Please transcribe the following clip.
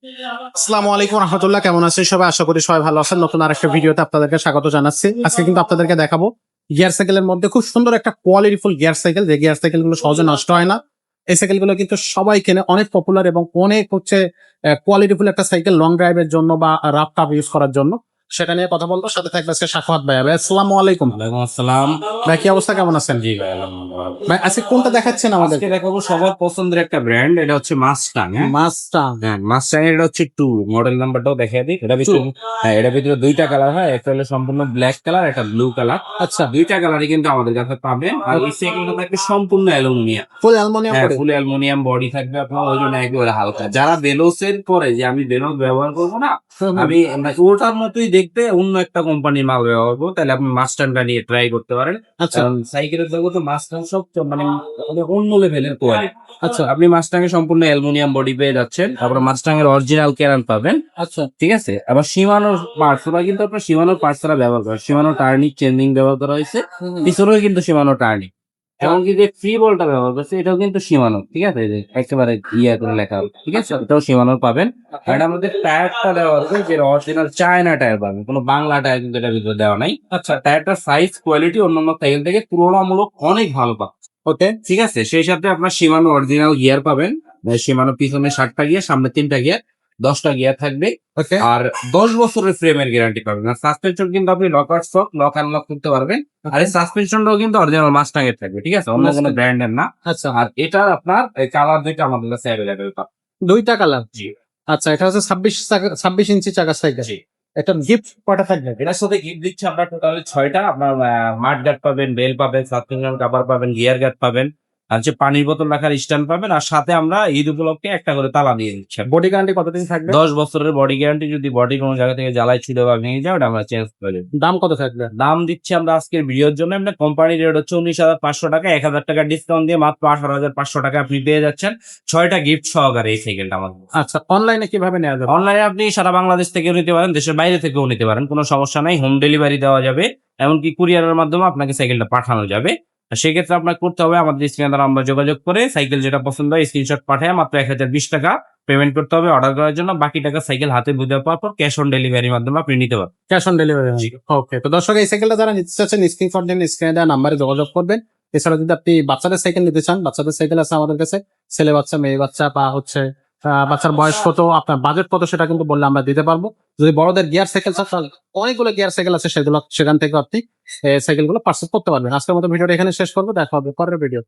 আসসালামু আলাইকুম রহমতুল্লাহ, কেমন আছেন সবাই? আশা করি সবাই ভালো আছেন। নতুন আরেকটা ভিডিওতে আপনাদেরকে স্বাগত জানাচ্ছি। আজকে কিন্তু আপনাদেরকে দেখাবো গিয়ার সাইকেলের মধ্যে খুব সুন্দর একটা কোয়ালিটিফুল গিয়ার সাইকেল, যে গিয়ার সাইকেল গুলো সহজে নষ্ট হয় না। এই সাইকেল গুলো কিন্তু সবাই কেনে, অনেক পপুলার এবং অনেক হচ্ছে কোয়ালিটিফুল একটা সাইকেল লং ড্রাইভের জন্য বা রাফ টাফ ইউজ করার জন্য। সেটা নিয়ে কথা বলবো, সাথে থাকবে আজকে সাখাওয়াত ভাই। ভাই আসসালামু আলাইকুম। ওয়ালাইকুম আসসালাম। ভাই কি অবস্থা, কেমন আছেন? জি ভাই, আলহামদুলিল্লাহ। ভাই আজকে কোনটা দেখাচ্ছেন আমাদের? আজকে দেখাবো সবার পছন্দের একটা ব্র্যান্ড, এটা হচ্ছে মাস্টাং। মাস্টাং। মাস্টাং এটা হচ্ছে 2 মডেল নাম্বারটাও দেখিয়ে দিই। এটা ভিতরে এটার ভিতরে দুইটা কালার হয়, একটা হলো সম্পূর্ণ ব্ল্যাক কালার, একটা ব্লু কালার। আচ্ছা, দুইটা কালারই কিন্তু আমাদের কাছে পাবেন। আর এই সাইকেলটা থাকবে সম্পূর্ণ অ্যালুমিনিয়াম। ফুল অ্যালুমিনিয়াম করে। ফুল অ্যালুমিনিয়াম বডি থাকবে আপনার, ওই জন্য একেবারে হালকা। যারা বেলোসের পরে যে আমি বেলোস ব্যবহার করবো না, আমি ওটার মতোই দেখতে অন্য একটা কোম্পানির মাল ব্যবহার করবো, তাহলে আপনি মাস্টাংটা নিয়ে ট্রাই করতে পারেন। আচ্ছা কারণ সাইকেলের জগতে মাস্টাং সব মানে অন্য লেভেলের কোয়ালিটি। আচ্ছা আপনি মাস্টাং এ সম্পূর্ণ অ্যালুমিনিয়াম বডি পেয়ে যাচ্ছেন, তারপর মাস্টাং এর অরিজিনাল ক্যারান পাবেন। আচ্ছা ঠিক আছে, আবার সীমানোর পার্টস, ওরা কিন্তু আপনার সীমানোর পার্টস ছাড়া ব্যবহার করে, সীমানো টার্নিং চেঞ্জিং ব্যবহার করা হয়েছে, পিছনেও কিন্তু সীমানো টার্নিং। এমনকি যে ফ্রি বলটা ব্যবহার করছে এটাও কিন্তু সীমানো। ঠিক আছে, এই যে একেবারে ইয়া করে লেখা হবে। ঠিক আছে, এটাও সীমানোর পাবেন। আর এটা আমাদের টায়ারটা দেওয়া হবে যে অরিজিনাল চায়না টায়ার পাবেন, কোনো বাংলা টায়ার কিন্তু এটার ভিতরে দেওয়া নাই। আচ্ছা, টায়ারটার সাইজ কোয়ালিটি অন্যান্য সাইকেল থেকে তুলনামূলক অনেক ভালো পাবেন। ওকে। ঠিক আছে, সেই সাথে আপনার সীমানো অরিজিনাল গিয়ার পাবেন। সীমানো পিছনে 7টা গিয়ার, সামনে 3টা গিয়ার, 10টা গিয়ার থাকবে। ওকে। আর 10 বছরের ফ্রেমের গ্যারান্টি পাবেন। আর সাসপেনশন কিন্তু আপনি লকার স্টক লক আনলক করতে পারবেন। আর এই সাসপেনশনটাও কিন্তু অরিজিনাল মাস্টাং এর থাকবে। ঠিক আছে, অন্য কোনো Mustang। ব্র্যান্ডের না। আচ্ছা, আর এটার আপনার কালার দুইটা আমাদের কাছে অ্যাভেলেবেল পাবেন। দুইটা কালার। জি আচ্ছা, এটা হচ্ছে 26 ইঞ্চি চাকা সাইকেল। জি। এটা গিফট কয়টা থাকবে? এটার সাথে গিফট দিচ্ছে আমরা টোটালি 6টা। আপনার মাড গার্ড পাবেন, বেল পাবেন, সাসপেনশন কভার পাবেন, গিয়ার গার্ড পাবেন, আর হচ্ছে পানির বোতল রাখার স্ট্যান্ড পাবেন। আর সাথে আমরা ঈদ উপলক্ষে একটা করে তালা দিয়ে দিচ্ছি। বডি গ্যারান্টি কতদিন থাকবে? 10 বছরের বডি গ্যারান্টি। যদি বডি কোনো জায়গা থেকে জ্বালাই ছিল বা ভেঙে যায়, ওটা আমরা চেঞ্জ করে দেব। দাম কত থাকবে? দাম দিচ্ছি আমরা আজকের ভিডিওর জন্য, আপনার কোম্পানি রেট হচ্ছে 19,500 টাকা। 1,000 টাকা ডিসকাউন্ট দিয়ে মাত্র 18,500 টাকা আপনি পেয়ে যাচ্ছেন 6টা গিফট সহকারে এই সাইকেলটা আমাদের। আচ্ছা, অনলাইনে কিভাবে নেওয়া যাবে? অনলাইনে আপনি সারা বাংলাদেশ থেকেও নিতে পারেন, দেশের বাইরে থেকেও নিতে পারেন, কোনো সমস্যা নাই। হোম ডেলিভারি দেওয়া যাবে, এমনকি কুরিয়ারের মাধ্যমে আপনাকে সাইকেলটা পাঠানো যাবে। আর সেক্ষেত্রে আপনাকে করতে হবে, আমাদের স্ক্রিনে আমরা যোগাযোগ করে সাইকেল যেটা পছন্দ হয় স্ক্রিনশট পাঠায় মাত্র 1,020 টাকা পেমেন্ট করতে হবে অর্ডার করার জন্য। বাকি টাকা সাইকেল হাতে বুঝে পাওয়ার পর ক্যাশ অন ডেলিভারির মাধ্যমে আপনি নিতে পারবেন। Cash on delivery. জি। ওকে, তো দর্শক এই সাইকেলটা যারা নিতে চাচ্ছেন স্ক্রিনশট দিন, স্ক্রিনে দেওয়া নাম্বারে যোগাযোগ করবেন। এছাড়া যদি আপনি বাচ্চাদের সাইকেল নিতে চান, বাচ্চাদের সাইকেল আছে আমাদের কাছে, ছেলে বাচ্চা, মেয়ে বাচ্চা, বা হচ্ছে বাচ্চার বয়স কত, আপনার বাজেট কত, সেটা কিন্তু বললে আমরা দিতে পারবো। যদি বড়দের গিয়ার সাইকেল চান, তাহলে অনেকগুলো গিয়ার সাইকেল আছে, সেখান থেকে আপনি সাইকেল গুলো পারচেস করতে পারবেন। আজকের মতো ভিডিওটা এখানে শেষ করবো, দেখা হবে পরের ভিডিও।